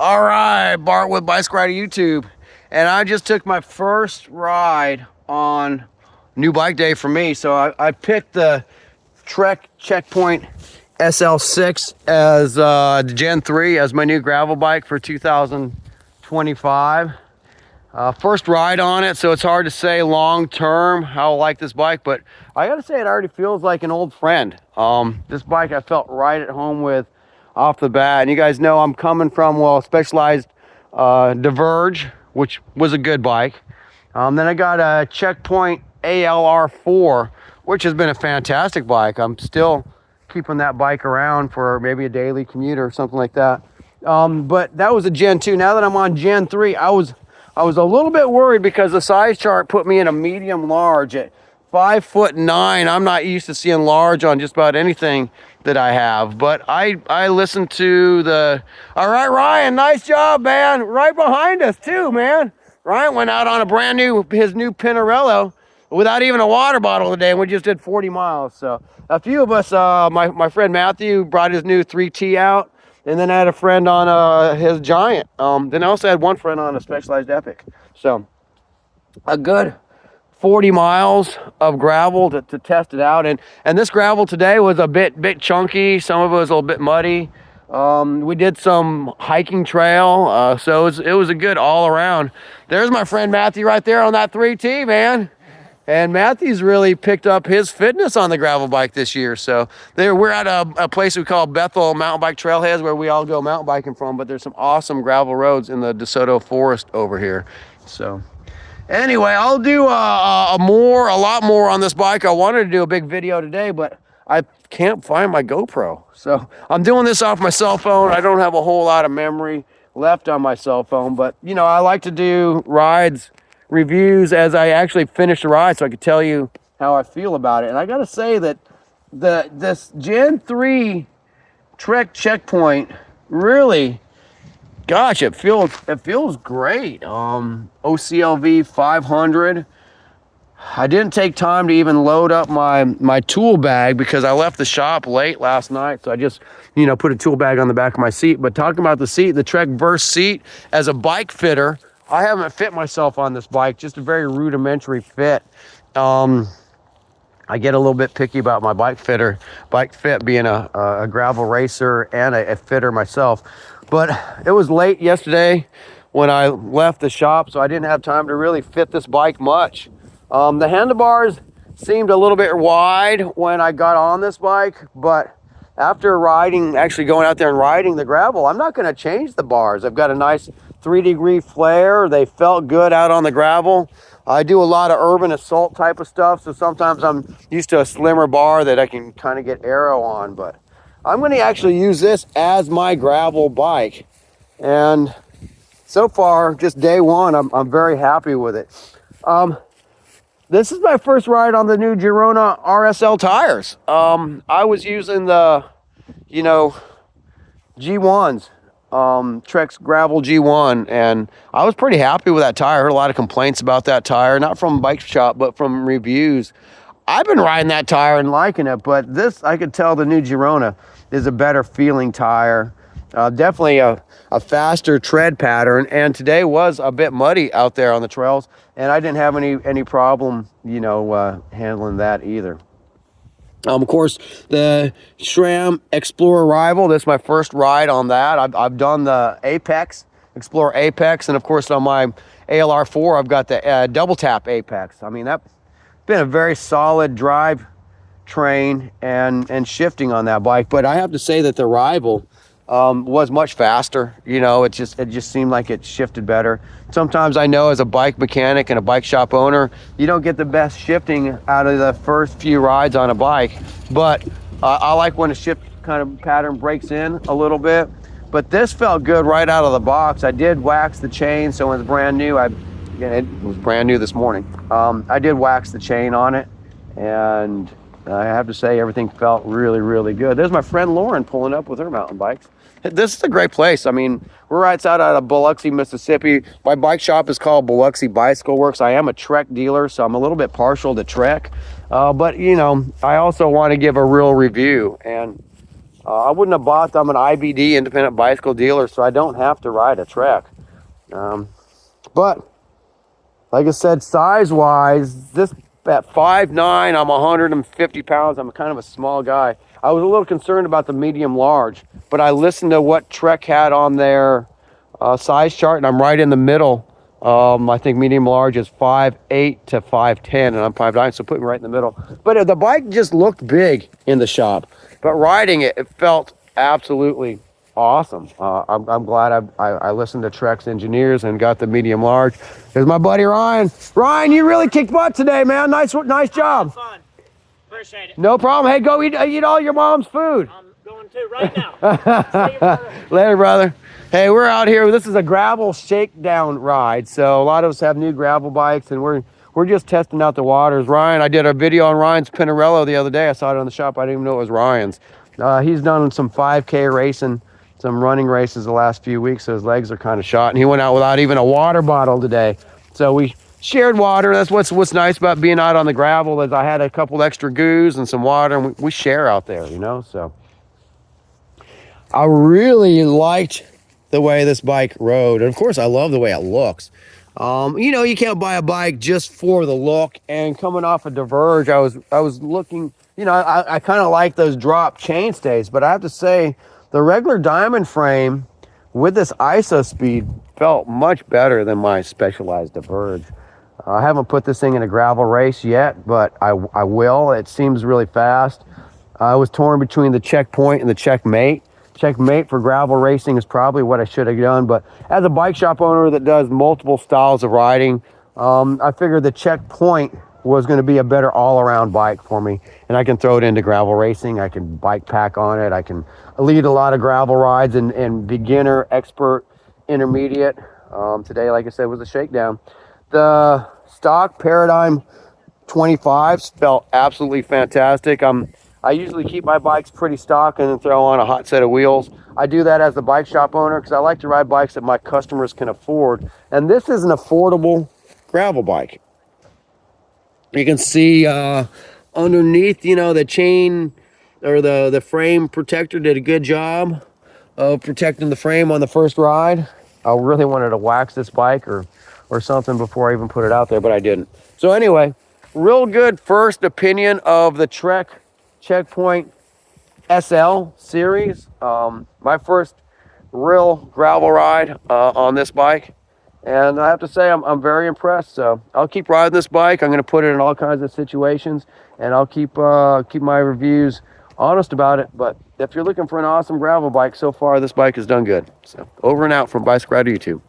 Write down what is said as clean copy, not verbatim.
All right, Bart with Bicycle Rider YouTube, and I just took my first ride on new bike day for me. So I picked the Trek Checkpoint SL6 as Gen 3 as my new gravel bike for 2025. First ride on it, so it's hard to say long term how I like this bike, but I gotta say it already feels like an old friend. This bike I felt right at home with off the bat, and you guys know I'm coming from, well, Specialized Diverge, which was a good bike. Then I got a Checkpoint ALR4, which has been a fantastic bike. I'm still keeping that bike around for maybe a daily commute or something like that. But that was a Gen 2. Now that I'm on Gen 3, I was a little bit worried because the size chart put me in a medium large at 5'9". I'm not used to seeing large on just about anything that I have, but I listened to the, all right, Ryan, nice job, man. Right behind us too, man. Ryan went out on his new Pinarello without even a water bottle today, and we just did 40 miles. So a few of us, my friend Matthew brought his new 3T out, and then I had a friend on his Giant. Then I also had one friend on a Specialized Epic. So a good 40 miles of gravel to test it out, and this gravel today was a bit chunky. Some of it was a little bit muddy. We did some hiking trail, so it was a good all around. There's my friend Matthew right there on that 3T, man. And Matthew's really picked up his fitness on the gravel bike this year. So we're at a place we call Bethel Mountain Bike Trailheads, where we all go mountain biking from, but there's some awesome gravel roads in the DeSoto Forest over here. So anyway, I'll do a lot more on this bike. I wanted to do a big video today, but I can't find my GoPro. So I'm doing this off my cell phone. I don't have a whole lot of memory left on my cell phone, but you know, I like to do reviews as I actually finish the ride, so I could tell you how I feel about it. And I gotta say that this Gen 3 Trek Checkpoint really, gosh, it feels great. OCLV 500. I didn't take time to even load up my tool bag because I left the shop late last night. So I just, put a tool bag on the back of my seat. But talking about the seat, the Trek Burst seat, as a bike fitter, I haven't fit myself on this bike, just a very rudimentary fit. I get a little bit picky about my bike fit being a gravel racer and a fitter myself. But it was late yesterday when I left the shop, so I didn't have time to really fit this bike much. The handlebars seemed a little bit wide when I got on this bike, but after actually going out there and riding the gravel, I'm not going to change the bars. I've got a nice 3-degree flare. They felt good out on the gravel. I do a lot of urban assault type of stuff, so sometimes I'm used to a slimmer bar that I can kind of get aero on, but I'm going to actually use this as my gravel bike. And so far, just day one, I'm very happy with it. This is my first ride on the new Girona RSL tires. I was using the, G1s, Trek's Gravel G1, and I was pretty happy with that tire. I heard a lot of complaints about that tire, not from bike shop, but from reviews. I've been riding that tire and liking it, but this, I could tell the new Girona is a better feeling tire. Definitely a faster tread pattern, and today was a bit muddy out there on the trails, and I didn't have any problem, handling that either. Of course, the SRAM Explorer Rival, this is my first ride on that. I've done the Apex, Explorer Apex, and of course on my ALR4, I've got the Double Tap Apex. I mean, that's been a very solid drive train and shifting on that bike, but I have to say that the Rival was much faster. It just seemed like it shifted better. Sometimes I know as a bike mechanic and a bike shop owner, you don't get the best shifting out of the first few rides on a bike, but I like when a shift kind of pattern breaks in a little bit. But this felt good right out of the box. I did wax the chain, so when it's brand new, it was brand new this morning. I did wax the chain on it, and I have to say everything felt really, really good. There's my friend Lauren pulling up with her mountain bikes. This is a great place. I mean, we're right out of Biloxi, Mississippi. My bike shop is called Biloxi Bicycle Works. I am a Trek dealer, so I'm a little bit partial to Trek. But, I also want to give a real review. And I wouldn't have bought them. I'm an IBD, independent bicycle dealer, so I don't have to ride a Trek. But like I said, size-wise, this at 5'9", I'm 150 pounds. I'm kind of a small guy. I was a little concerned about the medium-large, but I listened to what Trek had on their size chart, and I'm right in the middle. I think medium-large is 5'8" to 5'10", and I'm 5'9", so put me right in the middle. But the bike just looked big in the shop, but riding it, it felt absolutely awesome. I'm glad I listened to Trek's engineers and got the medium large. There's my buddy Ryan. Ryan, you really kicked butt today, man. Nice job. Fun. Appreciate it. No problem. Hey, go eat all your mom's food. I'm going to right now. See you, brother. Later, brother. Hey, we're out here. This is a gravel shakedown ride. So a lot of us have new gravel bikes, and we're just testing out the waters. Ryan, I did a video on Ryan's Pinarello the other day. I saw it on the shop. I didn't even know it was Ryan's. He's done some 5K racing, some running races the last few weeks, so his legs are kind of shot, and he went out without even a water bottle today. So we shared water. That's what's nice about being out on the gravel, is I had a couple extra goos and some water, and we share out there, you know. So I really liked the way this bike rode, and of course I love the way it looks. You know, you can't buy a bike just for the look, and coming off a Diverge, I was looking, you know, I kind of like those drop chainstays, but I have to say the regular diamond frame with this ISO speed felt much better than my Specialized Diverge. I haven't put this thing in a gravel race yet, but I will. It seems really fast. I was torn between the Checkpoint and the Checkmate. Checkmate for gravel racing is probably what I should have done, but as a bike shop owner that does multiple styles of riding, I figured the Checkpoint was going to be a better all-around bike for me, and I can throw it into gravel racing. I can bike pack on it. I can lead a lot of gravel rides and beginner, expert, intermediate. Today, like I said, was a shakedown. The stock Paradigm 25s felt absolutely fantastic. I usually keep my bikes pretty stock and then throw on a hot set of wheels. I do that as the bike shop owner because I like to ride bikes that my customers can afford. And this is an affordable gravel bike. You can see underneath, you know, the chain or the frame protector did a good job of protecting the frame on the first ride. I really wanted to wax this bike or something before I even put it out there, but I didn't. So anyway, real good first opinion of the Trek Checkpoint SL series. My first real gravel ride on this bike, and I have to say I'm very impressed. So I'll keep riding this bike. I'm going to put it in all kinds of situations, and I'll keep my reviews honest about it. But if you're looking for an awesome gravel bike, so far this bike has done good. So over and out from Bicycle Rider YouTube.